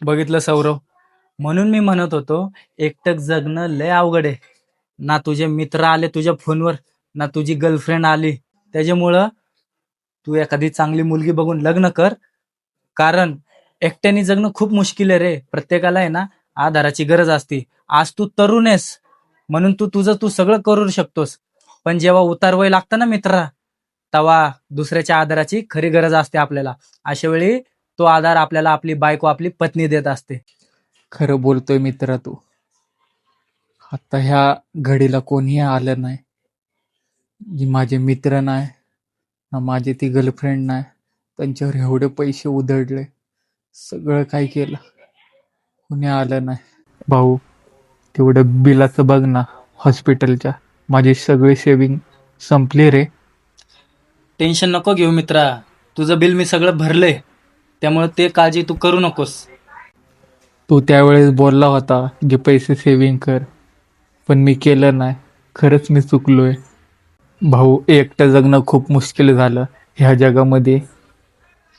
बघितलं सौरव, म्हणून मी म्हणत होतो एकटक जगणं लय अवघड आहे. ना तुझे मित्र आले तुझ्या फोनवर, ना तुझी गर्लफ्रेंड आली. त्याच्यामुळं तू एखादी चांगली मुलगी बघून लग्न कर. कारण एकट्याने जगणं खूप मुश्किल आहे रे. प्रत्येकाला आहे ना आधाराची गरज असते. आज तू तरुण आहेस म्हणून तू तुझं सगळं करू शकतोस. पण जेव्हा उतार वय लागतं ना मित्रा, तेव्हा दुसऱ्याच्या आधाराची खरी गरज असते आपल्याला. अशा वेळी तो आधार आपल्याला आपली बायको, आपली पत्नी देत असते. खरं बोलतोय मित्रा तू. आता ह्या घडीला कोणीही आलं नाही. जी माझे मित्र नाही, ना माझी ती गर्लफ्रेंड नाही. त्यांच्यावर एवढे पैसे उधळले, सगळं काय केलं, कोणी आलं नाही. भाऊ, तेवढं बिलाचं बघ ना हॉस्पिटलच्या. माझी सगळी सेविंग संपली रे. टेन्शन नको घेऊ मित्रा, तुझं बिल मी सगळं भरलंय. त्यामुळे ते काळजी तू करू नकोस. तू त्यावेळेस बोलला होता जे पैसे सेविंग कर, पण मी केलं नाही. खरंच मी चुकलोय. भाऊ, एकटं जगणं खूप मुश्किल झालं. ह्या जगामध्ये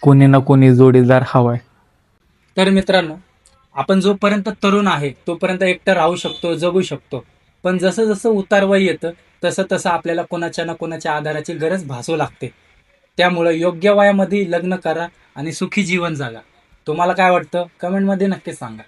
कोणी ना कोणी जोडीदार हवाय. तर मित्रांनो, आपण जोपर्यंत तरुण आहे तोपर्यंत एकटं राहू शकतो, जगू शकतो. पण जसं जसं उतार वय येतं तसं तसं आपल्याला कोणाच्या ना कोणाच्या आधाराची गरज भासू लागते. त्यामुळे योग्य वयामध्ये लग्न करा आणि सुखी जीवन जगा. तुम्हाला काय वाटतं कमेंटमध्ये नक्की सांगा.